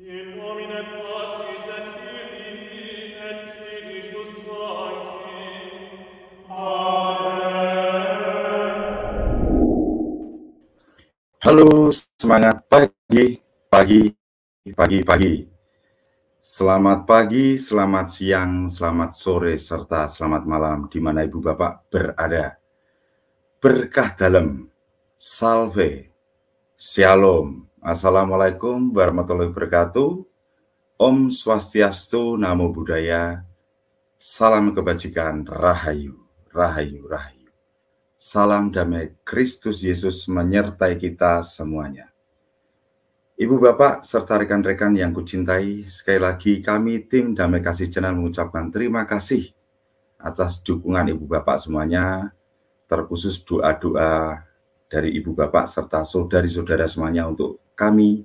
In nomine Patris et Filii et Spiritus Sancti. Amen. Halo, semangat pagi. Selamat pagi, selamat siang, selamat sore, serta selamat malam di mana Ibu Bapak berada. Berkah dalam, salve, shalom, assalamualaikum warahmatullahi wabarakatuh, Om Swastiastu, Namo Buddhaya, salam kebajikan, rahayu, rahayu, rahayu. Salam damai Kristus Yesus menyertai kita semuanya. Ibu Bapak serta rekan-rekan yang kucintai, sekali lagi kami tim Damai Kasih Channel mengucapkan terima kasih atas dukungan Ibu Bapak semuanya, terkhusus doa-doa dari Ibu Bapak serta saudari-saudara semuanya untuk kami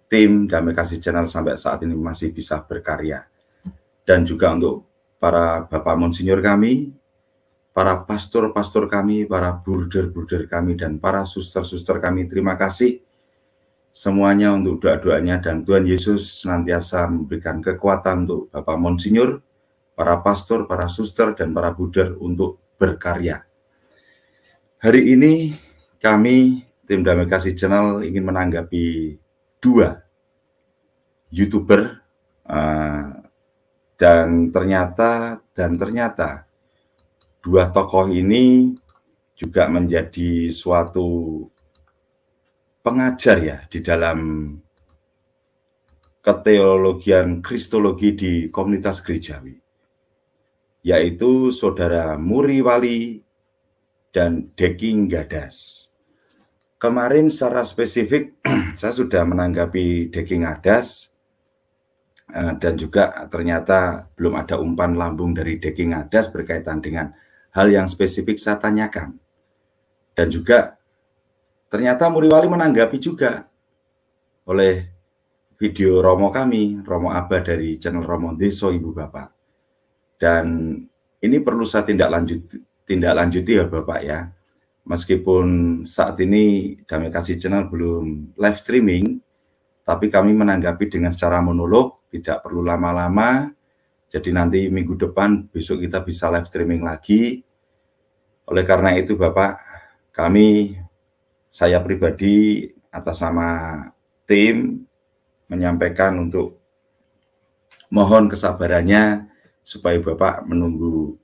tim Damai Kasih Channel sampai saat ini masih bisa berkarya. Dan juga untuk para Bapak Monsinyur kami, para pastor-pastor kami, para bruder-bruder kami, dan para suster-suster kami, terima kasih semuanya untuk doa-doanya, dan Tuhan Yesus senantiasa memberikan kekuatan untuk Bapak Monsinyur, para pastor, para suster, dan para bruder untuk berkarya. Hari ini kami, tim Damai Kasih Channel, ingin menanggapi dua YouTuber, dan ternyata dua tokoh ini juga menjadi suatu pengajar ya di dalam keteologian Kristologi di komunitas gerejawi, yaitu Saudara Muri Wali dan Deki Nggadas. Kemarin secara spesifik saya sudah menanggapi Deki Nggadas, dan juga ternyata belum ada umpan lambung dari Deki Nggadas berkaitan dengan hal yang spesifik saya tanyakan. Dan juga ternyata Muri Wali menanggapi juga oleh video Romo kami, Romo Abah dari channel Romo Deso, Ibu Bapak. Dan ini perlu saya tindak lanjuti ya Bapak ya. Meskipun saat ini Damai Kasih Channel belum live streaming, tapi kami menanggapi dengan secara monolog, tidak perlu lama-lama. Jadi nanti minggu depan, besok kita bisa live streaming lagi. Oleh karena itu Bapak, saya pribadi atas nama tim menyampaikan untuk mohon kesabarannya supaya Bapak menunggu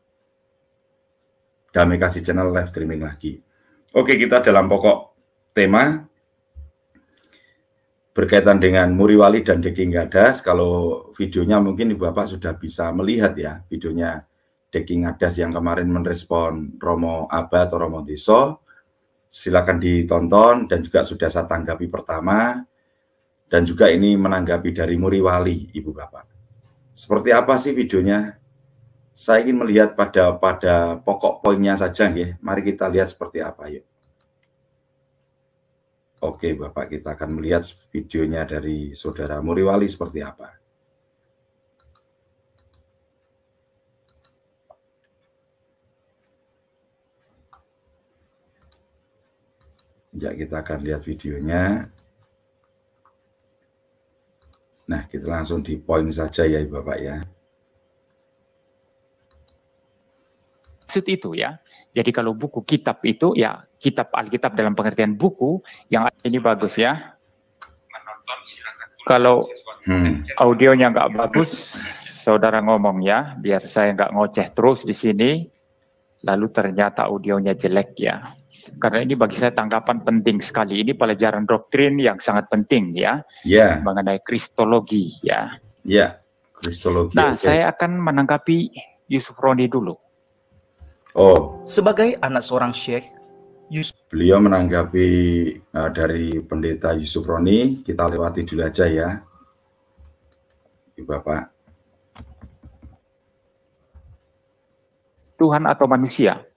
Damai Kasih Channel live streaming lagi. Oke, kita dalam pokok tema berkaitan dengan Muri Wali dan Deki Nggadas. Kalau videonya mungkin Ibu Bapak sudah bisa melihat ya, videonya Deki Nggadas yang kemarin merespon Romo Abah atau Romo Deso. Silakan ditonton, dan juga sudah saya tanggapi pertama, dan juga ini menanggapi dari Muri Wali, Ibu Bapak. Seperti apa sih videonya? Saya ingin melihat pada pokok poinnya saja ya. Mari kita lihat seperti apa yuk. Oke Bapak, kita akan melihat videonya dari Saudara Muri Wali seperti apa. Ya, kita akan lihat videonya. Nah, kita langsung di poin saja ya Bapak ya. Maksud itu ya. Jadi kalau buku kitab itu ya kitab Alkitab dalam pengertian buku, yang ini bagus ya. Kalau audionya nggak bagus, saudara ngomong ya, biar saya nggak ngoceh terus di sini. Lalu ternyata audionya jelek ya. Karena ini bagi saya tanggapan penting sekali. Ini pelajaran doktrin yang sangat penting ya, mengenai Kristologi ya. Ya, Kristologi. Nah, saya akan menanggapi Yusuf Roni dulu. Oh, sebagai anak seorang syekh, beliau menanggapi dari pendeta Yusuf Roni. Kita lewati dulu aja ya, Ibu Bapak. Tuhan atau manusia?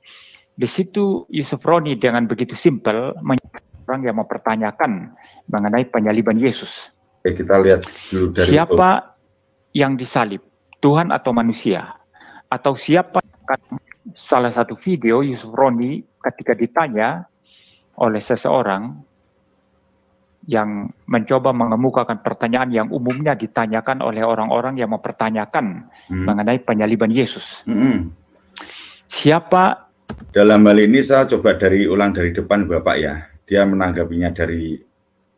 Di situ Yusuf Roni dengan begitu simpel orang yang mempertanyakan mengenai penyaliban Yesus. Oke, kita lihat dulu dari siapa yang disalib, Tuhan atau manusia? Atau siapa? Salah satu video Yusuf Roni ketika ditanya oleh seseorang yang mencoba mengemukakan pertanyaan yang umumnya ditanyakan oleh orang-orang yang mempertanyakan mengenai penyaliban Yesus. Siapa? Dalam hal ini saya coba ulang dari depan Bapak ya. Dia menanggapinya dari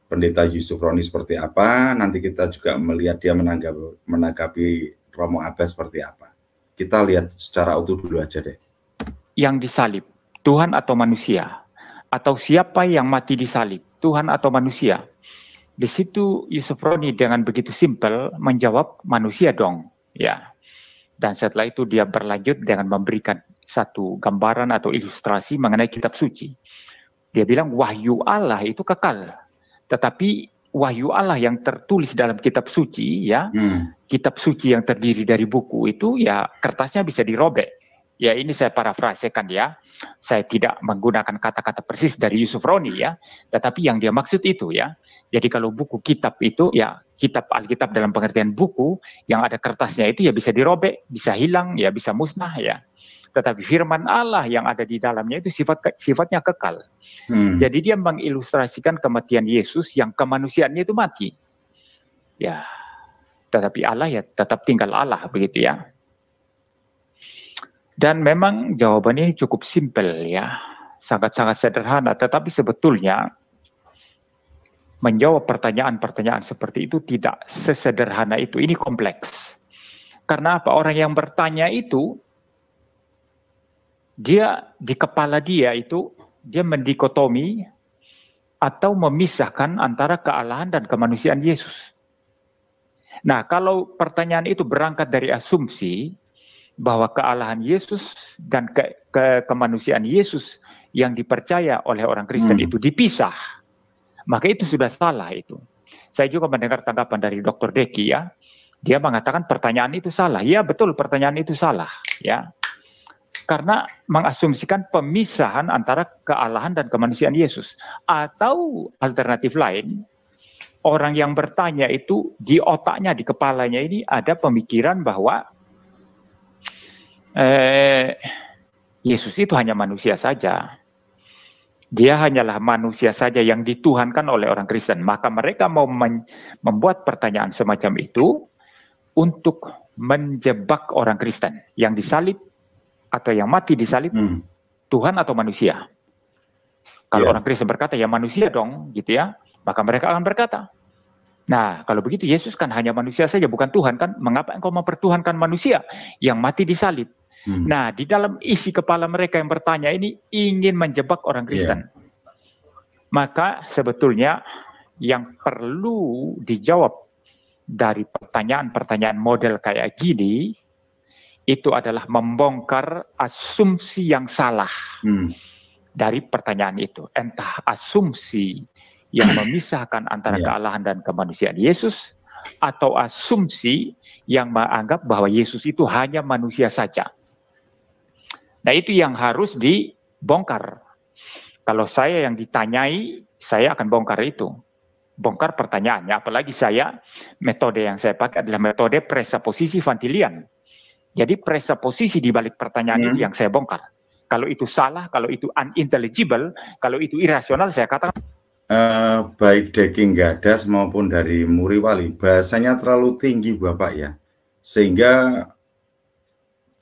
Pendeta Yusuf Roni seperti apa. Nanti kita juga melihat dia menanggapi Romo Abbas seperti apa. Kita lihat secara utuh dulu aja deh. Yang disalib, Tuhan atau manusia? Atau siapa yang mati disalib, Tuhan atau manusia? Di situ Yusuf Roni dengan begitu simpel menjawab manusia dong, ya. Dan setelah itu dia berlanjut dengan memberikan satu gambaran atau ilustrasi mengenai kitab suci. Dia bilang wahyu Allah itu kekal, tetapi wahyu Allah yang tertulis dalam kitab suci, ya, kitab suci yang terdiri dari buku itu, ya kertasnya bisa dirobek. Ya ini saya parafrasekan ya. Saya tidak menggunakan kata-kata persis dari Yusuf Roni ya, tetapi yang dia maksud itu ya. Jadi kalau buku kitab itu ya kitab Alkitab dalam pengertian buku yang ada kertasnya itu ya bisa dirobek, bisa hilang, ya bisa musnah ya. Tetapi firman Allah yang ada di dalamnya itu sifatnya kekal. Jadi dia mengilustrasikan kematian Yesus yang kemanusiaannya itu mati. Ya, tetapi Allah ya tetap tinggal Allah begitu ya. Dan memang jawabannya cukup simpel ya, sangat-sangat sederhana, tetapi sebetulnya menjawab pertanyaan-pertanyaan seperti itu tidak sesederhana itu, ini kompleks. Karena apa? Orang yang bertanya itu, dia di kepala dia itu, dia mendikotomi atau memisahkan antara kealahan dan kemanusiaan Yesus. Nah, kalau pertanyaan itu berangkat dari asumsi, bahwa kealahan Yesus dan kemanusiaan Yesus yang dipercaya oleh orang Kristen itu dipisah, maka itu sudah salah itu. Saya juga mendengar tanggapan dari Dr. Deki ya, dia mengatakan pertanyaan itu salah. Ya betul, pertanyaan itu salah ya, karena mengasumsikan pemisahan antara kealahan dan kemanusiaan Yesus. Atau alternatif lain, orang yang bertanya itu di otaknya, di kepalanya ini ada pemikiran bahwa Yesus itu hanya manusia saja. Dia hanyalah manusia saja yang dituhankan oleh orang Kristen. Maka mereka mau membuat pertanyaan semacam itu untuk menjebak orang Kristen. Yang disalib atau yang mati disalib, Tuhan atau manusia. Kalau orang Kristen berkata, ya manusia dong, gitu ya. Maka mereka akan berkata, nah kalau begitu Yesus kan hanya manusia saja, bukan Tuhan kan? Mengapa engkau mempertuhankan manusia yang mati disalib? Nah, di dalam isi kepala mereka yang bertanya ini ingin menjebak orang Kristen. Maka sebetulnya yang perlu dijawab dari pertanyaan-pertanyaan model kayak gini, itu adalah membongkar asumsi yang salah dari pertanyaan itu. Entah asumsi yang memisahkan antara kealahan dan kemanusiaan Yesus, atau asumsi yang menganggap bahwa Yesus itu hanya manusia saja. Nah itu yang harus dibongkar. Kalau saya yang ditanyai, saya akan bongkar itu. Bongkar pertanyaannya. Apalagi metode yang saya pakai adalah metode presupposisi Van Tillian. Jadi presupposisi di balik pertanyaan itu yang saya bongkar. Kalau itu salah, kalau itu unintelligible, kalau itu irasional, saya katakan. Baik Deki Gadas maupun dari Muriwali, bahasanya terlalu tinggi Bapak ya. Sehingga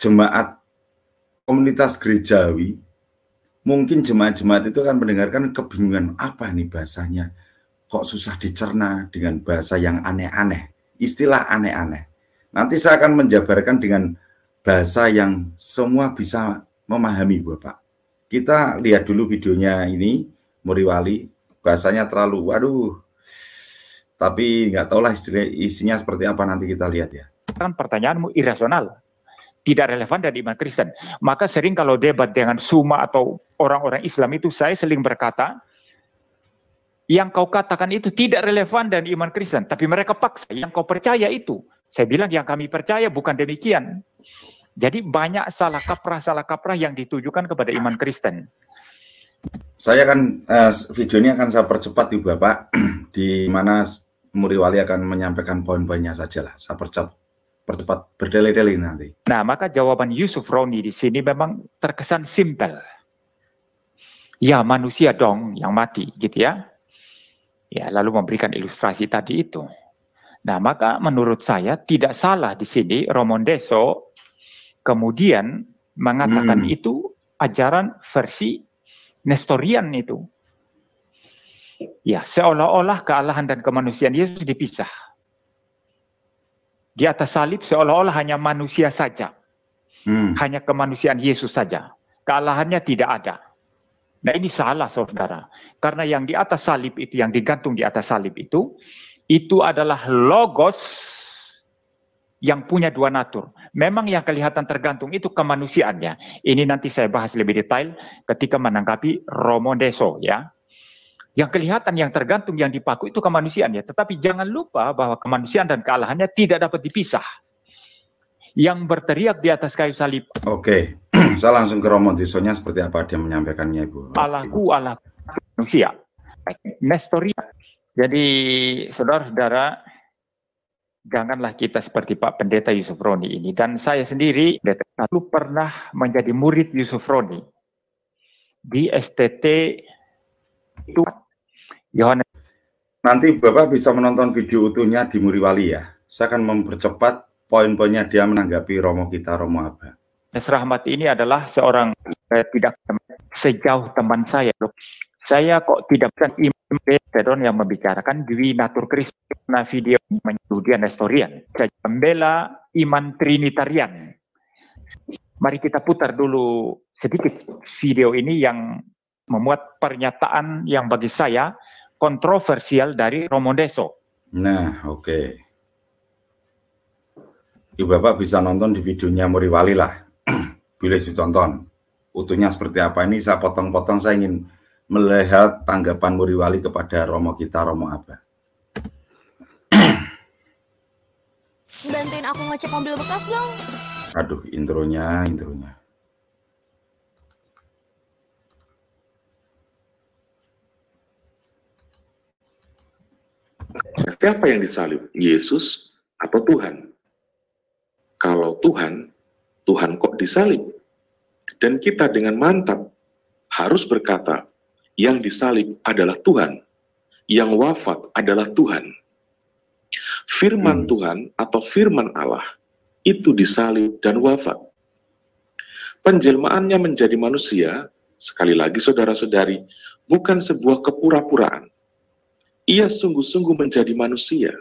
jemaat komunitas gerejawi, mungkin jemaat-jemaat itu akan mendengarkan kebingungan, apa nih bahasanya, kok susah dicerna dengan bahasa yang aneh-aneh, istilah aneh-aneh. Nanti saya akan menjabarkan dengan bahasa yang semua bisa memahami Bapak. Kita lihat dulu videonya ini, Muriwali, bahasanya terlalu, waduh, tapi nggak tahulah isinya seperti apa, nanti kita lihat ya. Kan pertanyaanmu irasional, tidak relevan dari iman Kristen. Maka sering kalau debat dengan Suma atau orang-orang Islam itu, saya sering berkata, yang kau katakan itu tidak relevan dari iman Kristen, tapi mereka paksa yang kau percaya itu. Saya bilang yang kami percaya bukan demikian. Jadi banyak salah kaprah yang ditujukan kepada iman Kristen. Saya akan, video ini akan saya percepat di Bapak, di mana Muriwali akan menyampaikan poin-poinnya saja lah. Saya percepat berdele-dele nanti. Nah, maka jawaban Yusuf Roni di sini memang terkesan simpel. Ya manusia dong yang mati, gitu ya. Ya, lalu memberikan ilustrasi tadi itu. Nah, maka menurut saya tidak salah di sini Romo Ndeso kemudian mengatakan itu ajaran versi Nestorian itu. Ya, seolah-olah kealahan dan kemanusiaan Yesus dipisah. Di atas salib seolah-olah hanya manusia saja. Hanya kemanusiaan Yesus saja. Kealahannya tidak ada. Nah, ini salah, saudara. Karena yang di atas salib itu, yang digantung di atas salib itu adalah logos yang punya dua natur. Memang yang kelihatan tergantung itu kemanusiaannya. Ini nanti saya bahas lebih detail ketika menanggapi Romo Ndeso, ya. Yang kelihatan, yang tergantung, yang dipaku itu kemanusiaannya. Tetapi jangan lupa bahwa kemanusiaan dan kealahannya tidak dapat dipisah. Yang berteriak di atas kayu salib. Oke, saya langsung ke Romo Ndesonya seperti apa dia menyampaikannya, Ibu. Allahku, Allah manusia. Nestorian. Jadi, saudara-saudara, janganlah kita seperti Pak Pendeta Yusuf Roni ini. Dan saya sendiri dulu pernah menjadi murid Yusuf Roni di STT itu. Yohanes. Nanti Bapak bisa menonton video utuhnya di Muriwali ya. Saya akan mempercepat poin-poinnya dia menanggapi Romo kita, Romo Abba. Rahmat ini adalah seorang tidak sejauh teman saya. Saya kok tidak bisa yang membicarakan Dwi Natur Kristus. Nah, video menyebut dia Nestorian. Saya membela iman Trinitarian. Mari kita putar dulu sedikit video ini yang memuat pernyataan yang bagi saya kontroversial dari Romo Ndeso. Nah, oke. Ibu Bapak bisa nonton di videonya Muriwali lah. Boleh ditonton. Utuhnya seperti apa ini saya potong-potong, saya ingin melihat tanggapan Muriwali kepada Romo kita, Romo Abba. Bantuin aku ngecek mobil bekas dong. Aduh, intronya. Siapa yang disalib? Yesus atau Tuhan? Kalau Tuhan, Tuhan kok disalib? Dan kita dengan mantap harus berkata, yang disalib adalah Tuhan, yang wafat adalah Tuhan. Firman Tuhan atau firman Allah itu disalib dan wafat. Penjelmaannya menjadi manusia, sekali lagi saudara-saudari, bukan sebuah kepura-puraan. Ia sungguh-sungguh menjadi manusia.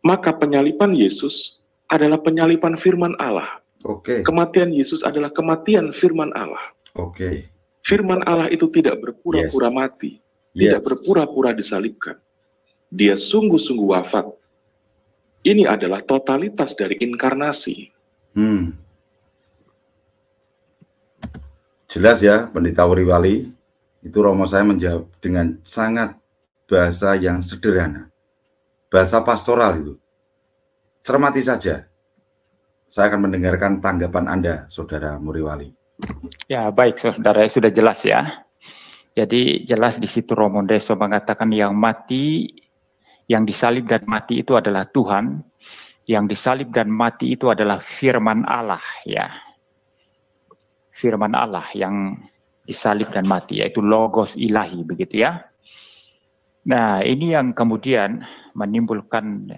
Maka penyaliban Yesus adalah penyaliban firman Allah. Oke. Kematian Yesus adalah kematian firman Allah. Oke. Firman Allah itu tidak berpura-pura mati, tidak berpura-pura disalibkan. Dia sungguh-sungguh wafat. Ini adalah totalitas dari inkarnasi. Jelas ya, Pendeta Muriwali. Itu Romo saya menjawab dengan sangat bahasa yang sederhana. Bahasa pastoral itu. Cermati saja. Saya akan mendengarkan tanggapan Anda, Saudara Muriwali. Ya, baik, saudara, sudah jelas ya. Jadi jelas di situ Romo Ndeso mengatakan yang mati, yang disalib dan mati itu adalah Tuhan, yang disalib dan mati itu adalah firman Allah, ya. Firman Allah yang disalib dan mati, yaitu logos ilahi, begitu ya. Nah, ini yang kemudian menimbulkan,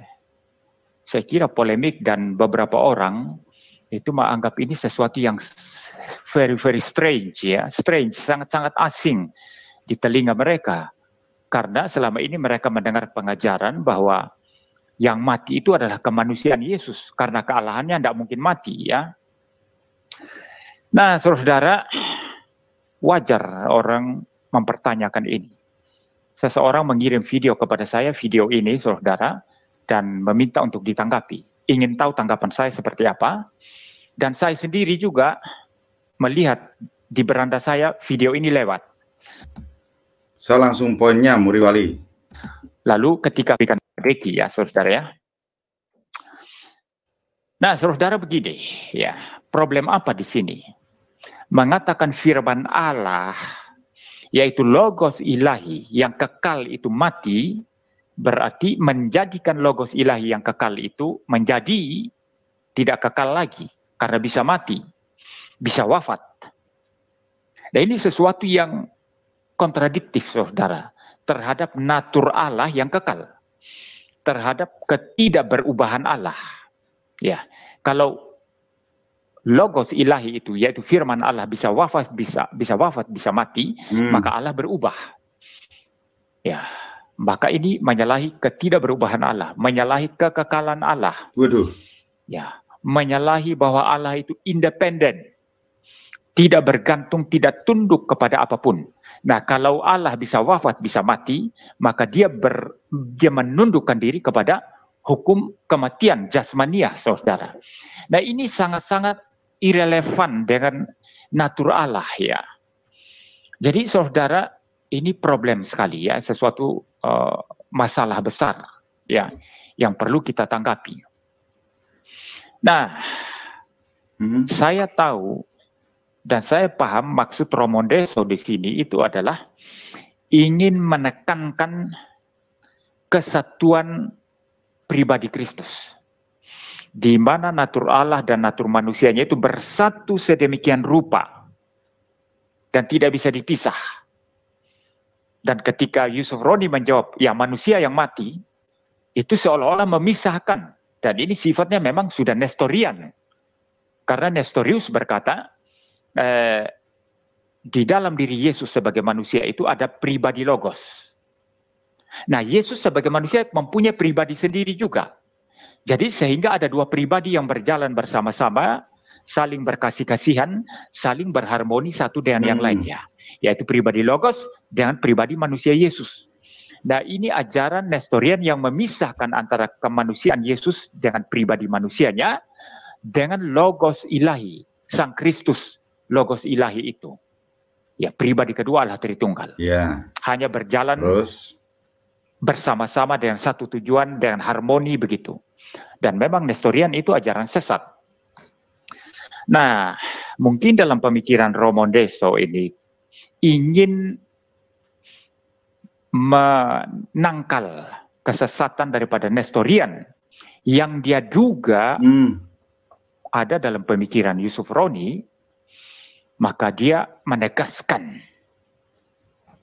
saya kira, polemik, dan beberapa orang itu menganggap ini sesuatu yang very strange, ya, strange, sangat-sangat asing di telinga mereka, karena selama ini mereka mendengar pengajaran bahwa yang mati itu adalah kemanusiaan Yesus, karena kealahannya tidak mungkin mati, ya. Nah, saudara, wajar orang mempertanyakan ini. Seseorang mengirim video kepada saya, video ini, saudara, dan meminta untuk ditanggapi. Ingin tahu tanggapan saya seperti apa, dan saya sendiri juga melihat di beranda saya video ini lewat. Saya langsung poinnya, Muriwali. Lalu ketika berikan Deki, ya, saudara, ya. Nah, saudara, begini, ya, problem apa di sini? Mengatakan firman Allah, yaitu logos ilahi yang kekal itu mati, berarti menjadikan logos ilahi yang kekal itu menjadi tidak kekal lagi, karena bisa mati, bisa wafat. Nah, ini sesuatu yang kontradiktif, saudara. terhadap natur Allah yang kekal, terhadap ketidakberubahan Allah. Ya, kalau logos ilahi itu, yaitu firman Allah, bisa wafat, bisa mati, maka Allah berubah. Ya, maka ini menyalahi ketidakberubahan Allah, menyalahi kekekalan Allah. Waduh. Ya, menyalahi bahwa Allah itu independen, tidak bergantung, tidak tunduk kepada apapun. Nah, kalau Allah bisa wafat, bisa mati, maka dia menundukkan diri kepada hukum kematian jasmaniah, saudara. Nah, ini sangat-sangat irrelevan dengan natur Allah, ya. Jadi, saudara, ini problem sekali, ya, sesuatu masalah besar, ya, yang perlu kita tanggapi. Nah, saya tahu dan saya paham maksud Romondeso di sini itu adalah ingin menekankan kesatuan pribadi Kristus, di mana natur Allah dan natur manusianya itu bersatu sedemikian rupa dan tidak bisa dipisah. Dan ketika Yusuf Roni menjawab, ya manusia yang mati, itu seolah-olah memisahkan. Dan ini sifatnya memang sudah Nestorian. Karena Nestorius berkata, di dalam diri Yesus sebagai manusia itu ada pribadi logos. Nah, Yesus sebagai manusia mempunyai pribadi sendiri juga. Jadi sehingga ada dua pribadi yang berjalan bersama-sama, saling berkasih-kasihan, saling berharmoni satu dengan yang lainnya. Yaitu pribadi logos dengan pribadi manusia Yesus. Nah, ini ajaran Nestorian yang memisahkan antara kemanusiaan Yesus dengan pribadi manusianya dengan logos ilahi, Sang Kristus, logos ilahi itu. Ya, pribadi kedua Allah Tritunggal. Ya. Hanya berjalan bersama-sama dengan satu tujuan, dengan harmoni begitu. Dan memang Nestorian itu ajaran sesat. Nah, mungkin dalam pemikiran Romondeso ini ingin menangkal kesesatan daripada Nestorian yang dia duga ada dalam pemikiran Yusuf Roni, maka dia menegaskan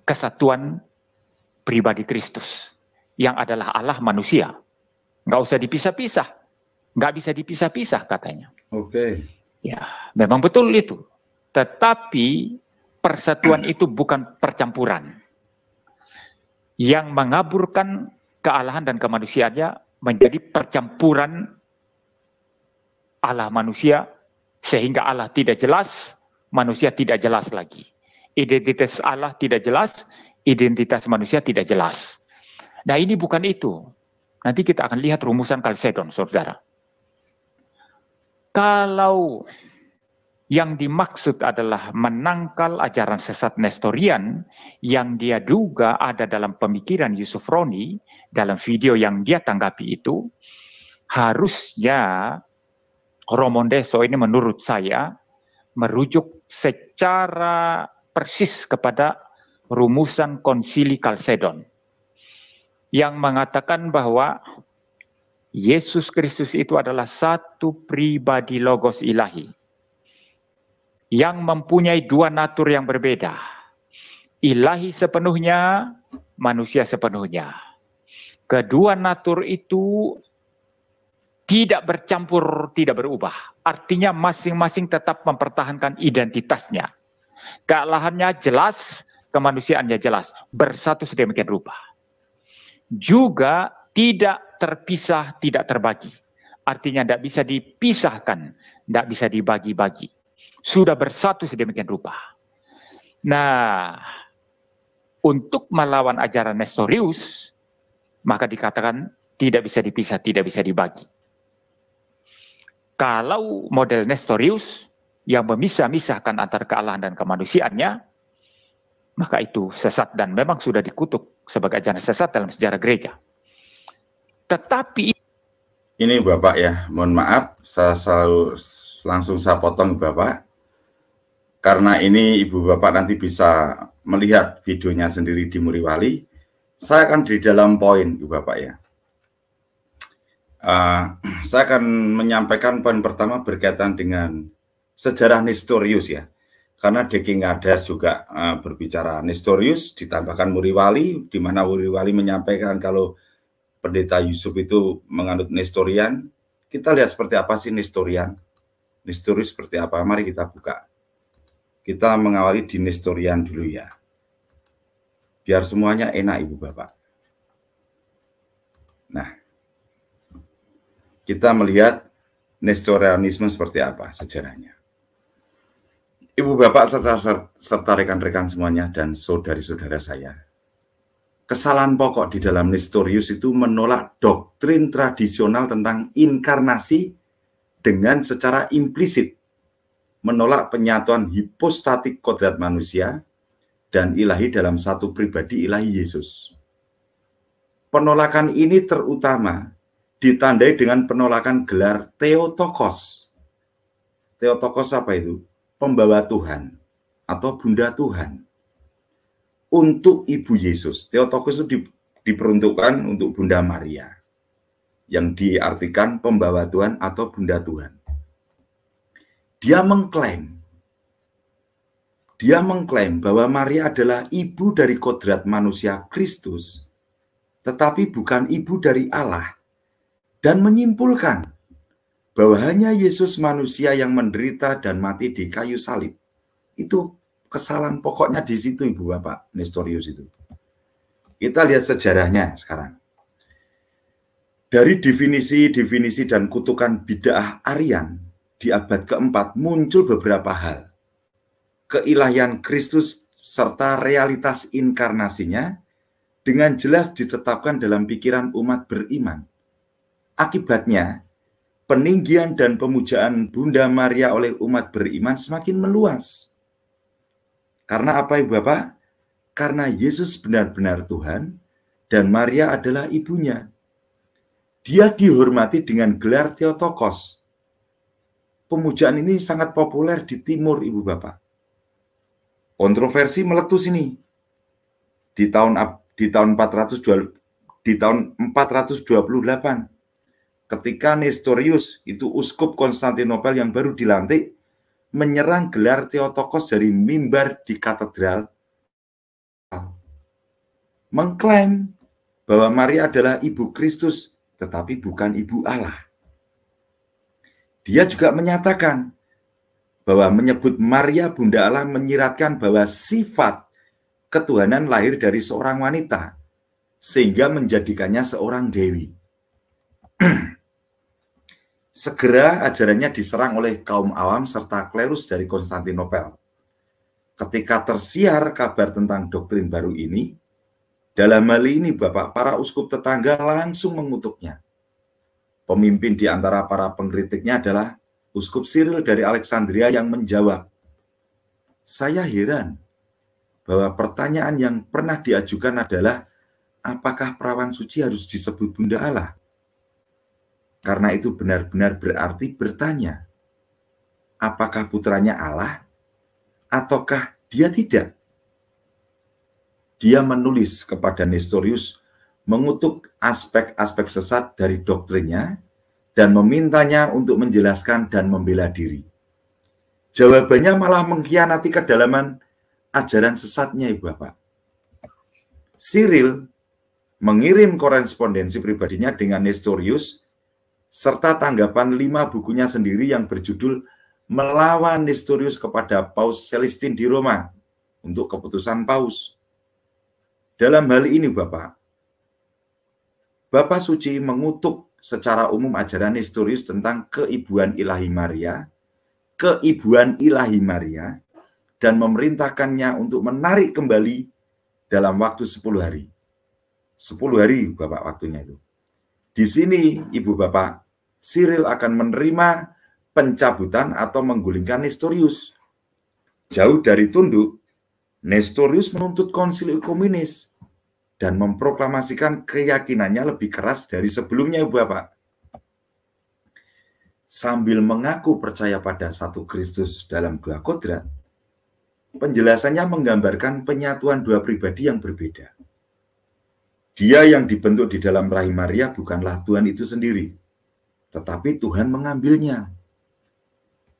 kesatuan pribadi Kristus yang adalah Allah manusia. Nggak usah dipisah-pisah. Nggak bisa dipisah-pisah katanya. Oke. Ya, memang betul itu. Tetapi persatuan itu bukan percampuran. Yang mengaburkan kealahan dan kemanusiaannya menjadi percampuran Allah manusia, sehingga Allah tidak jelas, manusia tidak jelas lagi. Identitas Allah tidak jelas, identitas manusia tidak jelas. Nah, ini bukan itu. Nanti kita akan lihat rumusan Kalsedon, saudara. Kalau yang dimaksud adalah menangkal ajaran sesat Nestorian yang dia duga ada dalam pemikiran Yusuf Roni, dalam video yang dia tanggapi itu, harusnya Romondeso ini menurut saya merujuk secara persis kepada rumusan Konsili Kalsedon yang mengatakan bahwa Yesus Kristus itu adalah satu pribadi logos ilahi yang mempunyai dua natur yang berbeda. Ilahi sepenuhnya, manusia sepenuhnya. Kedua natur itu tidak bercampur, tidak berubah. Artinya masing-masing tetap mempertahankan identitasnya. Kealahannya jelas, kemanusiaannya jelas. Bersatu sedemikian rupa. Juga tidak terpisah, tidak terbagi. Artinya tidak bisa dipisahkan, tidak bisa dibagi-bagi. Sudah bersatu sedemikian rupa. Nah, untuk melawan ajaran Nestorius, maka dikatakan tidak bisa dipisah, tidak bisa dibagi. Kalau model Nestorius yang memisah-misahkan antara kealahan dan kemanusiaannya, maka itu sesat dan memang sudah dikutuk sebagai ajaran sesat dalam sejarah gereja. Tetapi ini Bapak ya, mohon maaf, langsung saya potong Bapak. Karena ini Ibu Bapak nanti bisa melihat videonya sendiri di Muriwali. Saya akan di dalam poin Ibu Bapak ya. Saya akan menyampaikan poin pertama berkaitan dengan sejarah Nestorius ya. Karena Deki Ngades juga berbicara Nestorius, ditambahkan Muriwali, di mana Muriwali menyampaikan kalau Pendeta Yusuf itu menganut Nestorian. Kita lihat seperti apa sih Nestorian. Nestorius seperti apa? Mari kita buka. Kita mengawali di Nestorian dulu ya. Biar semuanya enak Ibu Bapak. Nah, kita melihat Nestorianisme seperti apa sejarahnya. Ibu Bapak serta rekan-rekan semuanya dan saudari-saudara saya. Kesalahan pokok di dalam Nestorius itu menolak doktrin tradisional tentang inkarnasi dengan secara implisit. Menolak penyatuan hipostatik kodrat manusia dan ilahi dalam satu pribadi ilahi Yesus. Penolakan ini terutama ditandai dengan penolakan gelar Theotokos. Theotokos apa itu? Pembawa Tuhan atau Bunda Tuhan untuk Ibu Yesus. Theotokos itu diperuntukkan untuk Bunda Maria yang diartikan pembawa Tuhan atau Bunda Tuhan. Dia mengklaim bahwa Maria adalah ibu dari kodrat manusia Kristus, tetapi bukan ibu dari Allah, dan menyimpulkan bahwa hanya Yesus manusia yang menderita dan mati di kayu salib. Itu kesalahan pokoknya di situ Ibu Bapak, Nestorius itu. Kita lihat sejarahnya sekarang. Dari definisi dan kutukan bid'ah Arian di abad keempat muncul beberapa hal. Keilahian Kristus serta realitas inkarnasinya dengan jelas ditetapkan dalam pikiran umat beriman. Akibatnya, peninggian dan pemujaan Bunda Maria oleh umat beriman semakin meluas. Karena apa Ibu Bapak? Karena Yesus benar-benar Tuhan dan Maria adalah ibunya. Dia dihormati dengan gelar Theotokos. Pemujaan ini sangat populer di timur Ibu Bapak. Kontroversi meletus ini. Di tahun 428 ketika Nestorius, itu uskup Konstantinopel yang baru dilantik, menyerang gelar Theotokos dari mimbar di katedral, mengklaim bahwa Maria adalah ibu Kristus, tetapi bukan ibu Allah. Dia juga menyatakan bahwa menyebut Maria Bunda Allah menyiratkan bahwa sifat ketuhanan lahir dari seorang wanita, sehingga menjadikannya seorang dewi. Segera ajarannya diserang oleh kaum awam serta klerus dari Konstantinopel. Ketika tersiar kabar tentang doktrin baru ini, dalam hal ini Bapak, para uskup tetangga langsung mengutuknya. Pemimpin di antara para pengkritiknya adalah Uskup Cyril dari Alexandria yang menjawab, "Saya heran bahwa pertanyaan yang pernah diajukan adalah, apakah perawan suci harus disebut Bunda Allah? Karena itu benar-benar berarti bertanya, apakah putranya Allah ataukah dia tidak?" Dia menulis kepada Nestorius mengutuk aspek-aspek sesat dari doktrinnya dan memintanya untuk menjelaskan dan membela diri. Jawabannya malah mengkhianati kedalaman ajaran sesatnya Ibu Bapak. Cyril mengirim korespondensi pribadinya dengan Nestorius serta tanggapan 5 bukunya sendiri yang berjudul Melawan Nestorius kepada Paus Celestin di Roma untuk keputusan Paus. Dalam hal ini Bapak Suci mengutuk secara umum ajaran Nestorius tentang keibuan ilahi Maria, dan memerintahkannya untuk menarik kembali dalam waktu 10 hari. 10 hari Bapak waktunya itu. Di sini Ibu Bapak, Cyril akan menerima pencabutan atau menggulingkan Nestorius. Jauh dari tunduk, Nestorius menuntut konsil ekumenis dan memproklamasikan keyakinannya lebih keras dari sebelumnya, Ibu Bapak. Sambil mengaku percaya pada satu Kristus dalam 2 kodrat, penjelasannya menggambarkan penyatuan 2 pribadi yang berbeda. Dia yang dibentuk di dalam rahim Maria bukanlah Tuhan itu sendiri, tetapi Tuhan mengambilnya.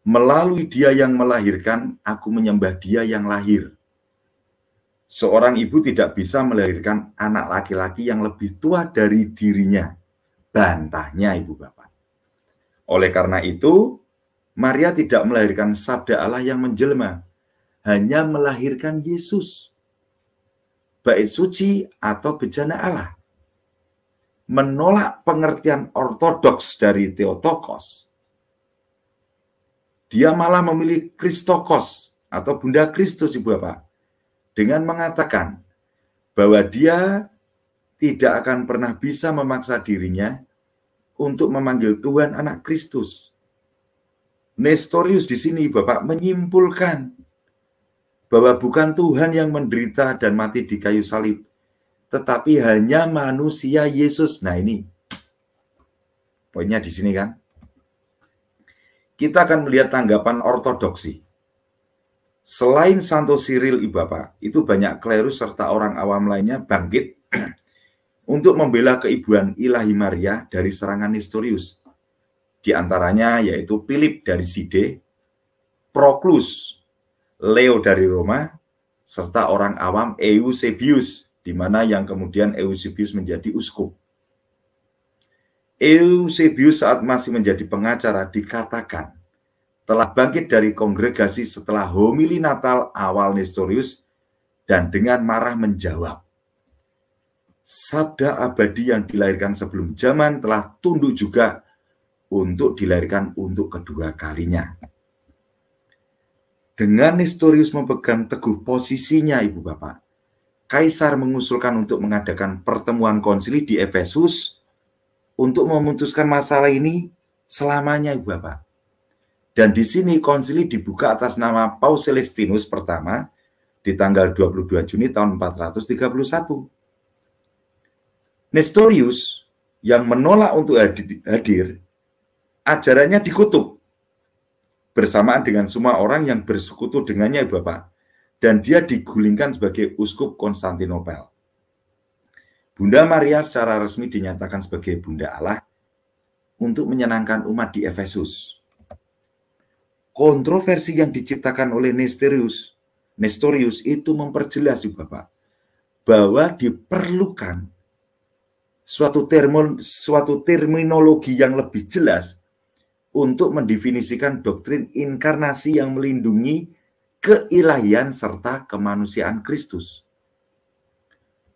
Melalui Dia yang melahirkan, aku menyembah Dia yang lahir. Seorang ibu tidak bisa melahirkan anak laki-laki yang lebih tua dari dirinya. Bantahnya ibu bapak. Oleh karena itu, Maria tidak melahirkan sabda Allah yang menjelma, hanya melahirkan Yesus, bait suci atau bejana Allah. Menolak pengertian ortodoks dari Theotokos, dia malah memilih Christokos atau Bunda Kristus ibu bapak, dengan mengatakan bahwa dia tidak akan pernah bisa memaksa dirinya untuk memanggil Tuhan anak Kristus. Nestorius di sini Bapak menyimpulkan bahwa bukan Tuhan yang menderita dan mati di kayu salib, tetapi hanya manusia Yesus. Nah ini poinnya di sini kan. Kita akan melihat tanggapan ortodoksi. Selain Santo Cyril ibu bapak, itu banyak klerus serta orang awam lainnya bangkit untuk membela keibuan ilahi Maria dari serangan Nestorius. Di antaranya yaitu Philip dari Side, Proclus, Leo dari Roma, serta orang awam Eusebius, di mana yang kemudian Eusebius menjadi uskup. Eusebius saat masih menjadi pengacara dikatakan telah bangkit dari kongregasi setelah homili Natal awal Nestorius dan dengan marah menjawab, sabda abadi yang dilahirkan sebelum zaman telah tunduk juga untuk dilahirkan untuk kedua kalinya. Dengan Nestorius memegang teguh posisinya ibu bapak, Kaisar mengusulkan untuk mengadakan pertemuan konsili di Efesus untuk memutuskan masalah ini selamanya ibu bapak. Dan di sini konsili dibuka atas nama Paus Celestinus pertama di tanggal 22 Juni tahun 431. Nestorius yang menolak untuk hadir, ajarannya dikutuk bersamaan dengan semua orang yang bersekutu dengannya ibu bapak, dan dia digulingkan sebagai uskup Konstantinopel. Bunda Maria secara resmi dinyatakan sebagai Bunda Allah untuk menyenangkan umat di Efesus. Kontroversi yang diciptakan oleh Nestorius itu memperjelas ibu bapak bahwa diperlukan suatu terminologi yang lebih jelas untuk mendefinisikan doktrin inkarnasi yang melindungi keilahian serta kemanusiaan Kristus.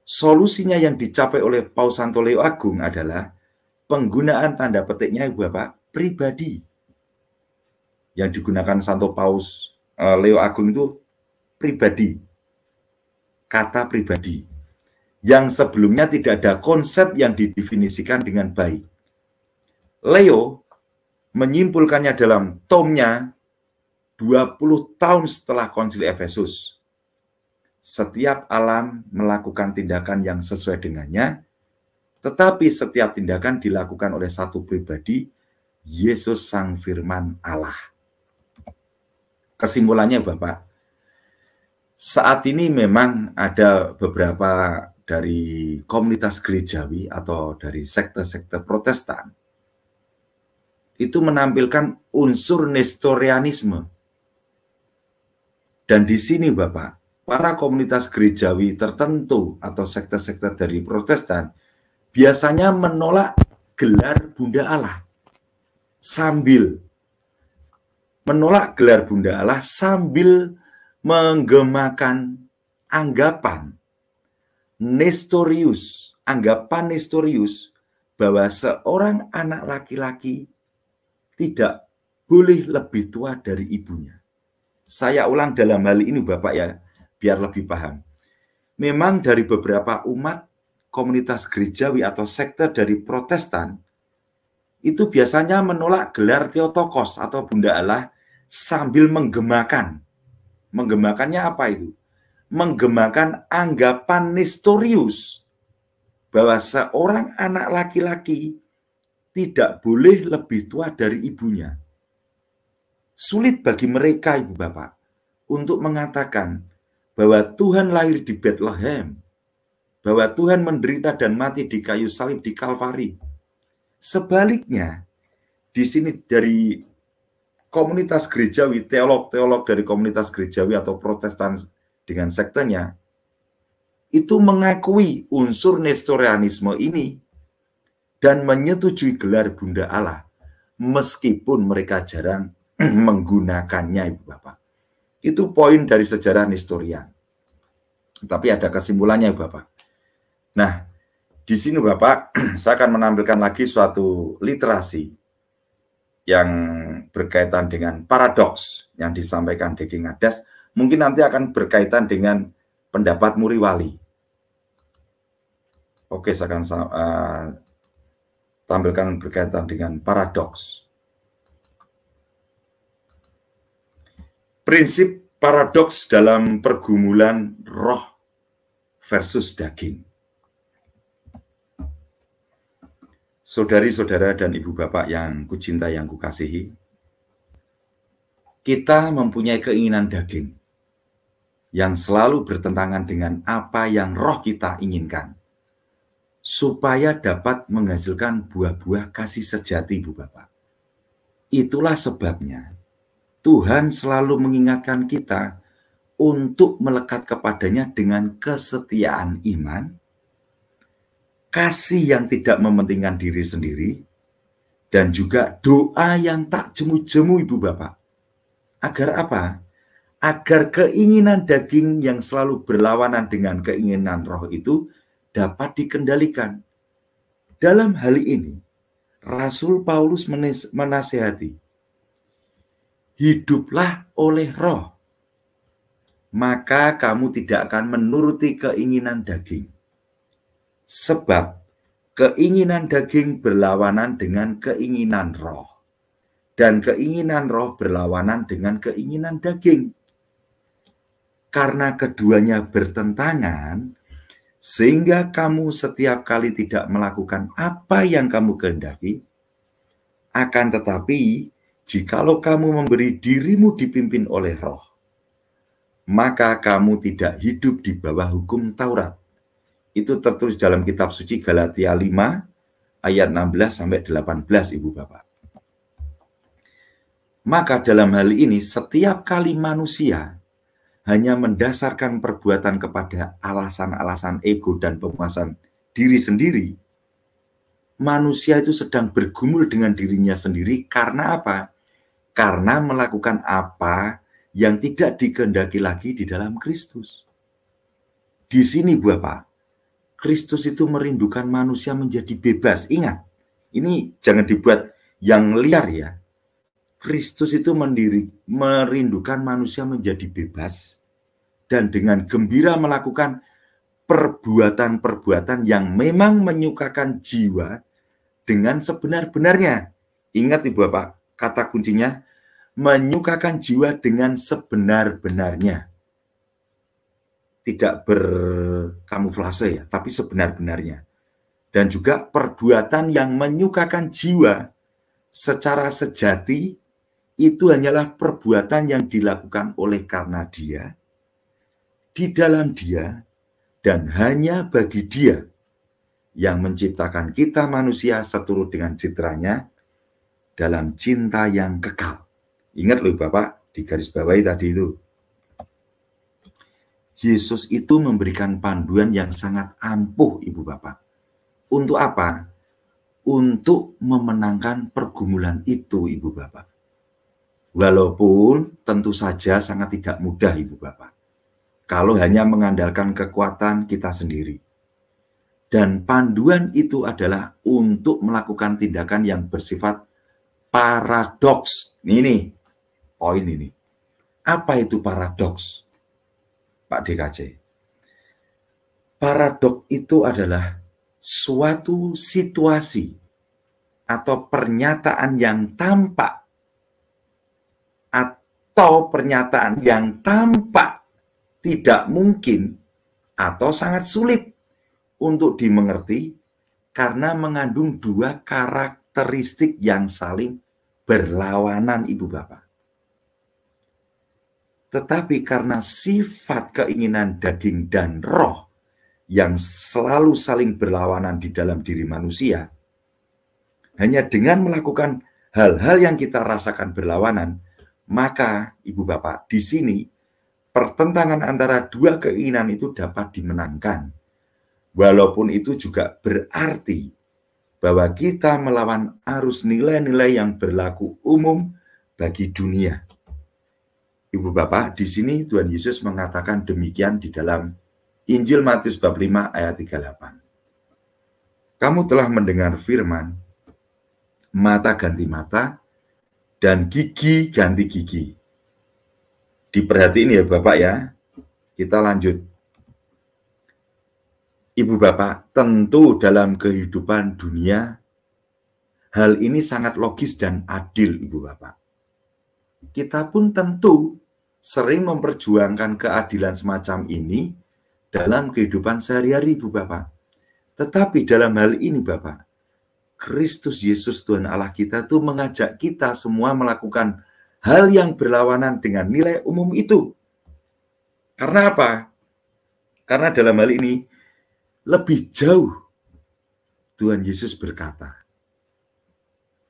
Solusinya yang dicapai oleh Paus Santo Leo Agung adalah penggunaan tanda petiknya ibu bapak pribadi. Yang digunakan Santo Paus Leo Agung itu pribadi, kata pribadi, yang sebelumnya tidak ada konsep yang didefinisikan dengan baik. Leo menyimpulkannya dalam tomnya 20 tahun setelah konsili Efesus. Setiap alam melakukan tindakan yang sesuai dengannya, tetapi setiap tindakan dilakukan oleh satu pribadi, Yesus Sang Firman Allah. Kesimpulannya Bapak, saat ini memang ada beberapa dari komunitas gerejawi atau dari sekte-sekte Protestan itu menampilkan unsur Nestorianisme. Dan di sini Bapak, para komunitas gerejawi tertentu atau sekte-sekte dari Protestan biasanya menolak gelar Bunda Allah sambil menolak gelar Bunda Allah sambil menggemakan anggapan Nestorius bahwa seorang anak laki-laki tidak boleh lebih tua dari ibunya. Saya ulang dalam hal ini Bapak ya, biar lebih paham. Memang dari beberapa umat komunitas gerejawi atau sekte dari Protestan itu biasanya menolak gelar Theotokos atau Bunda Allah sambil menggemakan. Menggemakannya apa itu? Menggemakan anggapan Nestorius bahwa seorang anak laki-laki tidak boleh lebih tua dari ibunya. Sulit bagi mereka, Ibu Bapak, untuk mengatakan bahwa Tuhan lahir di Bethlehem, bahwa Tuhan menderita dan mati di kayu salib di Kalvari. Sebaliknya, di sini dari komunitas gerejawi, teolog-teolog dari komunitas gerejawi atau Protestan dengan sektenya, itu mengakui unsur Nestorianisme ini dan menyetujui gelar Bunda Allah, meskipun mereka jarang menggunakannya, Ibu Bapak. Itu poin dari sejarah Nestorian. Tapi ada kesimpulannya, Ibu Bapak. Nah, di sini Bapak, saya akan menampilkan lagi suatu literasi yang berkaitan dengan paradoks yang disampaikan Deki Ngadas, mungkin nanti akan berkaitan dengan pendapat Muri Wali. Oke, saya akan tampilkan berkaitan dengan paradoks. Prinsip paradoks dalam pergumulan roh versus daging. Saudari-saudara dan ibu bapak yang kucinta, yang kukasihi, kita mempunyai keinginan daging yang selalu bertentangan dengan apa yang roh kita inginkan, supaya dapat menghasilkan buah-buah kasih sejati, ibu bapak. Itulah sebabnya Tuhan selalu mengingatkan kita untuk melekat kepadanya dengan kesetiaan iman, kasih yang tidak mementingkan diri sendiri, dan juga doa yang tak jemu-jemu, ibu bapak. Agar apa? Agar keinginan daging yang selalu berlawanan dengan keinginan roh itu dapat dikendalikan. Dalam hal ini, Rasul Paulus menasihati, hiduplah oleh roh, maka kamu tidak akan menuruti keinginan daging. Sebab keinginan daging berlawanan dengan keinginan roh, dan keinginan roh berlawanan dengan keinginan daging. Karena keduanya bertentangan, sehingga kamu setiap kali tidak melakukan apa yang kamu kehendaki. Akan tetapi, jikalau kamu memberi dirimu dipimpin oleh roh, maka kamu tidak hidup di bawah hukum Taurat. Itu tertulis dalam kitab suci Galatia 5 ayat 16-18, ibu bapak. Maka dalam hal ini setiap kali manusia hanya mendasarkan perbuatan kepada alasan-alasan ego dan pemuasan diri sendiri, manusia itu sedang bergumul dengan dirinya sendiri. Karena apa? Karena melakukan apa yang tidak dikehendaki lagi di dalam Kristus. Di sini Bapak, Kristus itu merindukan manusia menjadi bebas. Ingat, ini jangan dibuat yang liar ya. Kristus itu merindukan manusia menjadi bebas dan dengan gembira melakukan perbuatan-perbuatan yang memang menyukakan jiwa dengan sebenar-benarnya. Ingat ibu bapak, kata kuncinya menyukakan jiwa dengan sebenar-benarnya. Tidak berkamuflase ya, tapi sebenar-benarnya. Dan juga perbuatan yang menyukakan jiwa secara sejati itu hanyalah perbuatan yang dilakukan oleh karena Dia, di dalam Dia, dan hanya bagi Dia yang menciptakan kita manusia seturut dengan citranya dalam cinta yang kekal. Ingat loh Bapak, di garis bawahi tadi itu. Yesus itu memberikan panduan yang sangat ampuh, Ibu Bapak. Untuk apa? Untuk memenangkan pergumulan itu, Ibu Bapak. Walaupun tentu saja sangat tidak mudah, Ibu Bapak. Kalau hanya mengandalkan kekuatan kita sendiri. Dan panduan itu adalah untuk melakukan tindakan yang bersifat paradoks. Ini poin ini. Apa itu paradoks? Pak DKC. Paradoks itu adalah suatu situasi atau pernyataan yang tampak atau pernyataan yang tampak tidak mungkin atau sangat sulit untuk dimengerti karena mengandung dua karakteristik yang saling berlawanan, Ibu Bapak. Tetapi karena sifat keinginan daging dan roh yang selalu saling berlawanan di dalam diri manusia, hanya dengan melakukan hal-hal yang kita rasakan berlawanan, maka Ibu Bapak, di sini pertentangan antara dua keinginan itu dapat dimenangkan. Walaupun itu juga berarti bahwa kita melawan arus nilai-nilai yang berlaku umum bagi dunia. Ibu Bapak, di sini Tuhan Yesus mengatakan demikian di dalam Injil Matius bab 5 ayat 38. Kamu telah mendengar firman, mata ganti mata, dan gigi ganti gigi. Diperhatiin ya Bapak ya. Kita lanjut. Ibu Bapak, tentu dalam kehidupan dunia, hal ini sangat logis dan adil Ibu Bapak. Kita pun tentu sering memperjuangkan keadilan semacam ini dalam kehidupan sehari-hari Ibu Bapak. Tetapi dalam hal ini Bapak, Kristus Yesus Tuhan Allah kita tuh mengajak kita semua melakukan hal yang berlawanan dengan nilai umum itu. Karena apa? Karena dalam hal ini lebih jauh Tuhan Yesus berkata,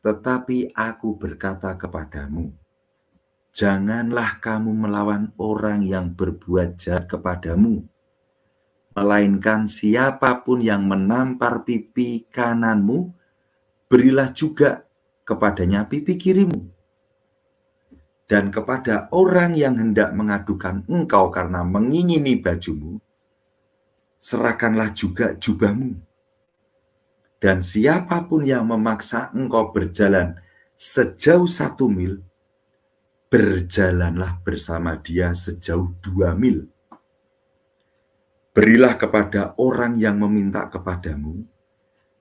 tetapi aku berkata kepadamu, janganlah kamu melawan orang yang berbuat jahat kepadamu, melainkan siapapun yang menampar pipi kananmu, berilah juga kepadanya pipi kirimu. Dan kepada orang yang hendak mengadukan engkau karena mengingini bajumu, serahkanlah juga jubahmu. Dan siapapun yang memaksa engkau berjalan sejauh 1 mil, berjalanlah bersama dia sejauh 2 mil. Berilah kepada orang yang meminta kepadamu,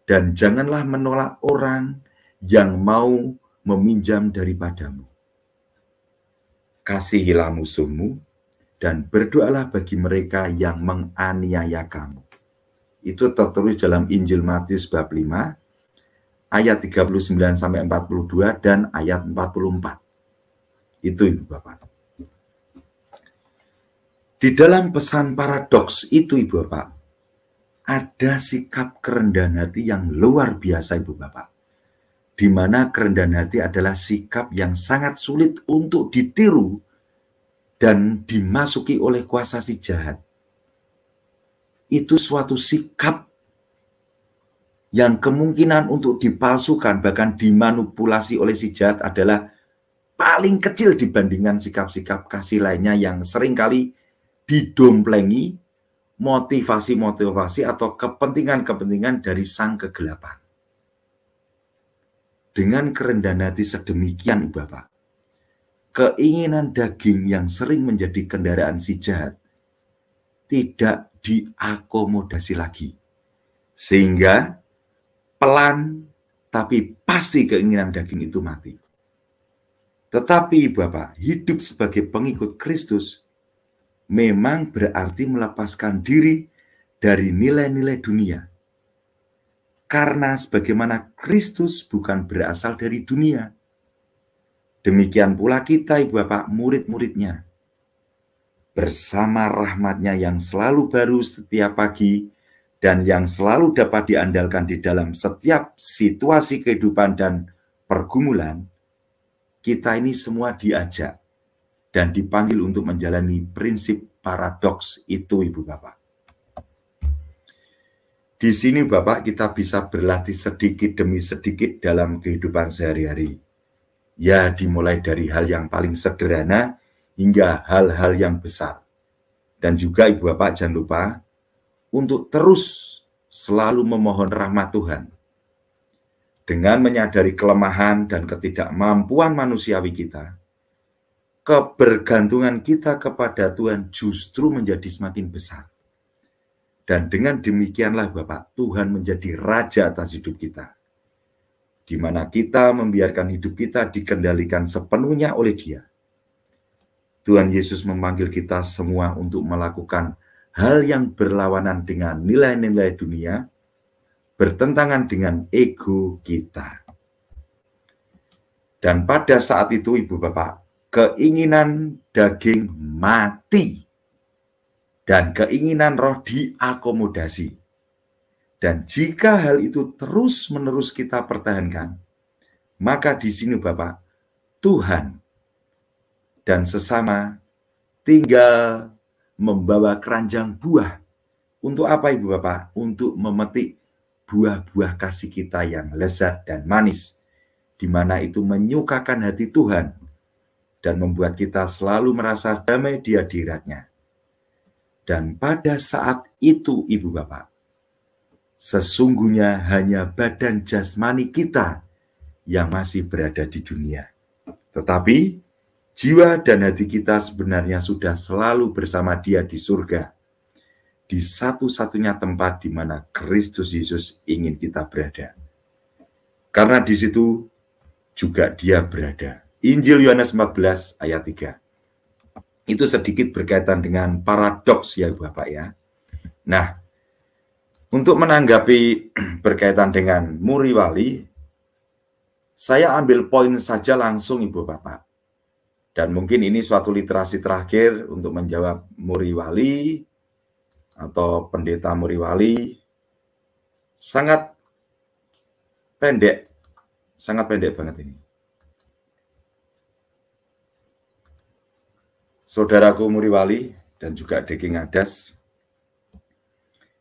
dan janganlah menolak orang yang mau meminjam daripadamu. Kasihilah musuhmu, dan berdoalah bagi mereka yang menganiaya kamu. Itu tertulis dalam Injil Matius bab 5, ayat 39-42 dan ayat 44. Itu Ibu Bapak. Di dalam pesan paradoks itu Ibu Bapak, ada sikap kerendahan hati yang luar biasa Ibu Bapak. Di mana kerendahan hati adalah sikap yang sangat sulit untuk ditiru dan dimasuki oleh kuasa si jahat. Itu suatu sikap yang kemungkinan untuk dipalsukan, bahkan dimanipulasi oleh si jahat adalah paling kecil dibandingkan sikap-sikap kasih lainnya yang seringkali didomplengi motivasi-motivasi atau kepentingan-kepentingan dari sang kegelapan. Dengan kerendahan hati sedemikian, Bapak, keinginan daging yang sering menjadi kendaraan si jahat tidak diakomodasi lagi. Sehingga pelan tapi pasti keinginan daging itu mati. Tetapi Bapak, hidup sebagai pengikut Kristus memang berarti melepaskan diri dari nilai-nilai dunia. Karena sebagaimana Kristus bukan berasal dari dunia, demikian pula kita, Ibu Bapak, murid-muridnya. Bersama rahmat-Nya yang selalu baru setiap pagi dan yang selalu dapat diandalkan di dalam setiap situasi kehidupan dan pergumulan, kita ini semua diajak dan dipanggil untuk menjalani prinsip paradoks itu, Ibu Bapak. Di sini Bapak, kita bisa berlatih sedikit demi sedikit dalam kehidupan sehari-hari. Ya, dimulai dari hal yang paling sederhana hingga hal-hal yang besar. Dan juga Ibu Bapak jangan lupa untuk terus selalu memohon rahmat Tuhan. Dengan menyadari kelemahan dan ketidakmampuan manusiawi kita, kebergantungan kita kepada Tuhan justru menjadi semakin besar. Dan dengan demikianlah Bapak, Tuhan menjadi raja atas hidup kita. Di mana kita membiarkan hidup kita dikendalikan sepenuhnya oleh Dia. Tuhan Yesus memanggil kita semua untuk melakukan hal yang berlawanan dengan nilai-nilai dunia, bertentangan dengan ego kita. Dan pada saat itu, Ibu Bapak, keinginan daging mati dan keinginan roh diakomodasi. Dan jika hal itu terus-menerus kita pertahankan, Maka di sini Bapak, Tuhan dan sesama tinggal membawa keranjang buah. Untuk apa Ibu Bapak? Untuk memetik buah-buah kasih kita yang lezat dan manis, di mana itu menyukakan hati Tuhan dan membuat kita selalu merasa damai di hadirat-Nya. Dan pada saat itu Ibu Bapak, sesungguhnya hanya badan jasmani kita yang masih berada di dunia. Tetapi jiwa dan hati kita sebenarnya sudah selalu bersama Dia di surga, di satu-satunya tempat di mana Kristus Yesus ingin kita berada. Karena di situ juga Dia berada. Injil Yohanes 14 ayat 3. Itu sedikit berkaitan dengan paradoks ya Bapak ya. Nah, untuk menanggapi berkaitan dengan muri wali, saya ambil poin saja langsung Ibu Bapak. Dan mungkin ini suatu literasi terakhir untuk menjawab muri wali atau pendeta muri wali. Sangat pendek banget ini. Saudaraku muri wali dan juga Deki Ngadas,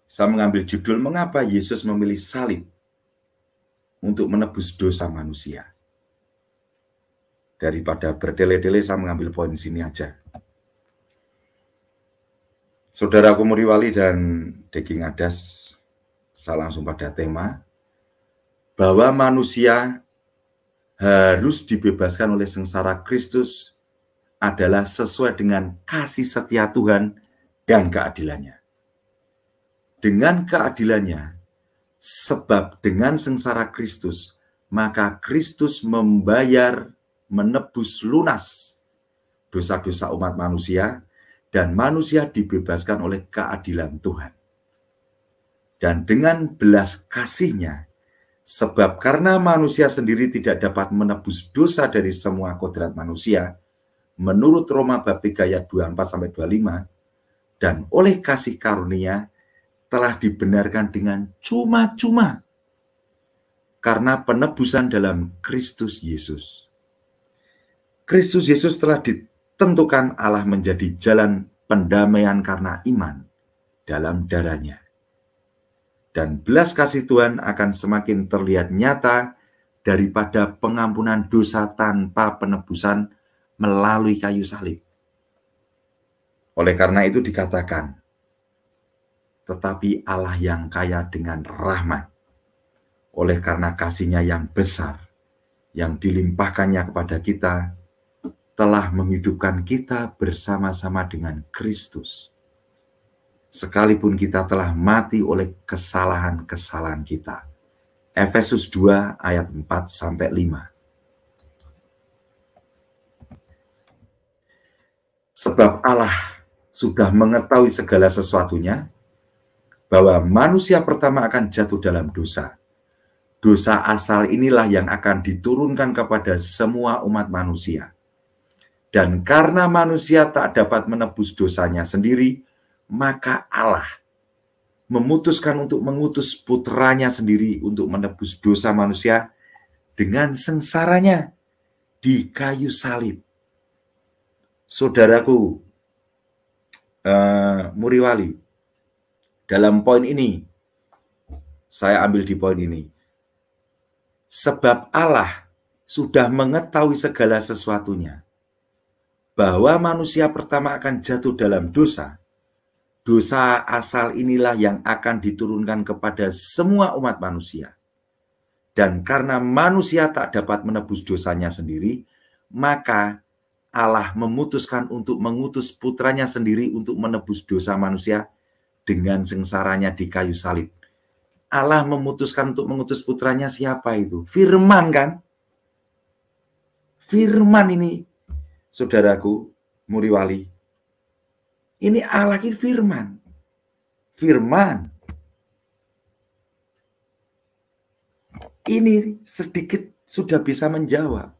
saya mengambil judul mengapa Yesus memilih salib untuk menebus dosa manusia. Daripada bertele-tele, saya mengambil poin sini aja. Saudaraku muri wali dan Deki Ngadas, saya langsung pada tema bahwa manusia harus dibebaskan oleh sengsara Kristus adalah sesuai dengan kasih setia Tuhan dan keadilannya. Dengan keadilannya, sebab dengan sengsara Kristus, maka Kristus membayar, menebus lunas dosa-dosa umat manusia, dan manusia dibebaskan oleh keadilan Tuhan. Dan dengan belas kasih-Nya, sebab karena manusia sendiri tidak dapat menebus dosa dari semua kodrat manusia, menurut Roma bab 3 ayat 24-25, dan oleh kasih karunia telah dibenarkan dengan cuma-cuma karena penebusan dalam Kristus Yesus. Kristus Yesus telah ditentukan Allah menjadi jalan pendamaian karena iman dalam darah-Nya. Dan belas kasih Tuhan akan semakin terlihat nyata daripada pengampunan dosa tanpa penebusan melalui kayu salib. Oleh karena itu dikatakan, tetapi Allah yang kaya dengan rahmat, oleh karena kasih-Nya yang besar, yang dilimpahkannya kepada kita, telah menghidupkan kita bersama-sama dengan Kristus. Sekalipun kita telah mati oleh kesalahan-kesalahan kita. Efesus 2 ayat 4-5. Sebab Allah sudah mengetahui segala sesuatunya, bahwa manusia pertama akan jatuh dalam dosa. Dosa asal inilah yang akan diturunkan kepada semua umat manusia. Dan karena manusia tak dapat menebus dosanya sendiri, maka Allah memutuskan untuk mengutus putranya sendiri untuk menebus dosa manusia dengan sengsaranya di kayu salib. Saudaraku muri wali, dalam poin ini, saya ambil di poin ini. Sebab Allah sudah mengetahui segala sesuatunya, bahwa manusia pertama akan jatuh dalam dosa. Dosa asal inilah yang akan diturunkan kepada semua umat manusia. Dan karena manusia tak dapat menebus dosanya sendiri, maka Allah memutuskan untuk mengutus putranya sendiri untuk menebus dosa manusia dengan sengsaranya di kayu salib. Allah memutuskan untuk mengutus putranya siapa itu? Firman kan? Firman ini, saudaraku, muri wali. Ini Allah ini firman. Firman. Ini sedikit sudah bisa menjawab.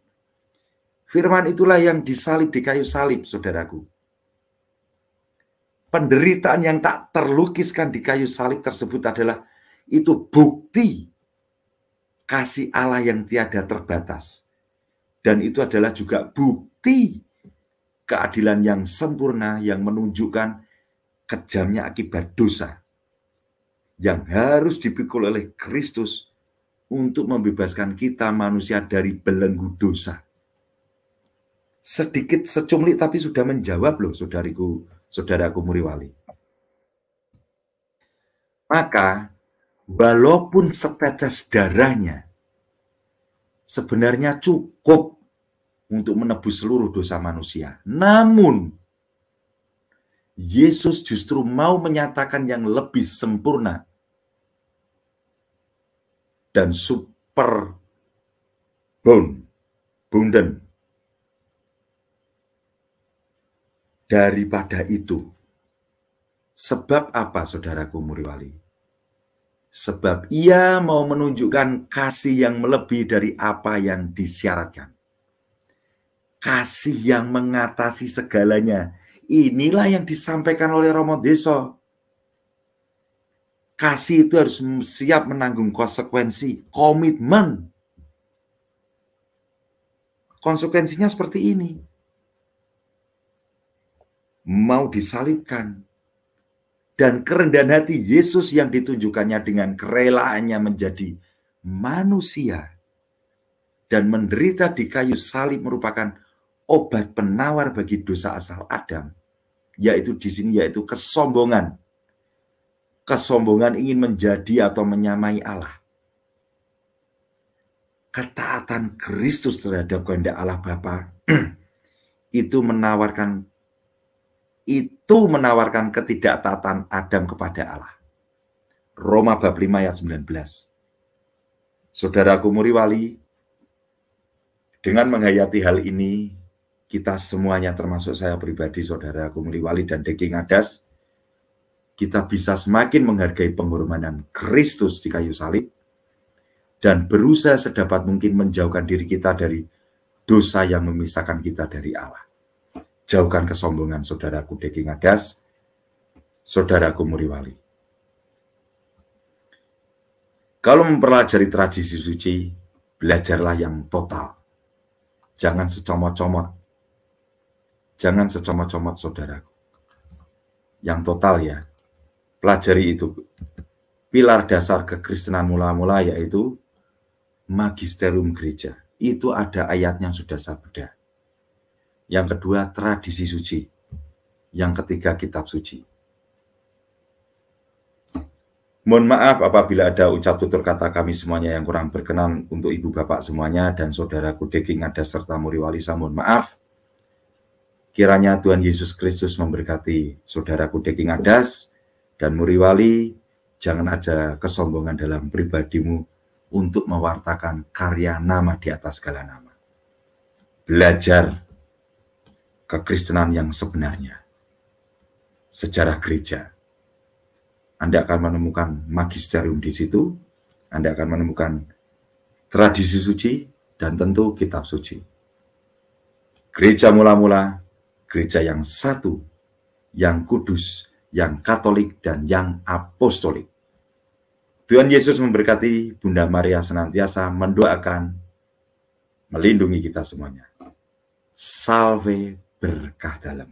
Firman itulah yang disalib di kayu salib, saudaraku. Penderitaan yang tak terlukiskan di kayu salib tersebut adalah itu bukti kasih Allah yang tiada terbatas. Dan itu adalah juga bukti keadilan yang sempurna yang menunjukkan kejamnya akibat dosa yang harus dipikul oleh Kristus untuk membebaskan kita manusia dari belenggu dosa. Sedikit secumlik tapi sudah menjawab loh saudaraku Muriwali. Maka walaupun setetes darahnya sebenarnya cukup untuk menebus seluruh dosa manusia. Namun Yesus justru mau menyatakan yang lebih sempurna dan super abundant daripada itu. Sebab apa, saudaraku Muriwali? Sebab ia mau menunjukkan kasih yang melebihi dari apa yang disyaratkan. Kasih yang mengatasi segalanya. Inilah yang disampaikan oleh Romo Deso. Kasih itu harus siap menanggung konsekuensi, komitmen. Konsekuensinya seperti ini. Mau disalibkan. Dan kerendahan hati Yesus yang ditunjukkannya dengan kerelaannya menjadi manusia dan menderita di kayu salib merupakan obat penawar bagi dosa asal Adam, yaitu di sini yaitu kesombongan. Kesombongan ingin menjadi atau menyamai Allah. Ketaatan Kristus terhadap kehendak Allah Bapa itu menawarkan ketidaktaatan Adam kepada Allah. Roma bab 5 ayat 19. Saudaraku Muriwali, dengan menghayati hal ini, kita semuanya termasuk saya pribadi, saudaraku Muriwali dan Deki Ngadas, kita bisa semakin menghargai pengorbanan Kristus di kayu salib dan berusaha sedapat mungkin menjauhkan diri kita dari dosa yang memisahkan kita dari Allah. Jauhkan kesombongan, saudaraku Deki Ngadas, saudaraku Muriwali. Kalau mempelajari tradisi suci, belajarlah yang total. Jangan secomot-comot. Jangan secomot-comot, saudaraku. Yang total ya. Pelajari itu. Pilar dasar kekristenan mula-mula yaitu magisterium gereja. Itu ada ayatnya sudah saya bedah. Yang kedua, tradisi suci. Yang ketiga, kitab suci. Mohon maaf apabila ada ucap tutur kata kami semuanya yang kurang berkenan untuk ibu bapak semuanya dan saudaraku Deki Ngadas serta Muriwali. Saya mohon maaf. Kiranya Tuhan Yesus Kristus memberkati saudaraku Deki Ngadas dan Muriwali. Jangan ada kesombongan dalam pribadimu untuk mewartakan karya nama di atas segala nama. Belajar kekristenan yang sebenarnya. Sejarah gereja. Anda akan menemukan magisterium di situ. Anda akan menemukan tradisi suci dan tentu kitab suci. Gereja mula-mula, gereja yang satu, yang kudus, yang katolik, dan yang apostolik. Tuhan Yesus memberkati. Bunda Maria senantiasa mendoakan, melindungi kita semuanya. Salve, berkah dalam.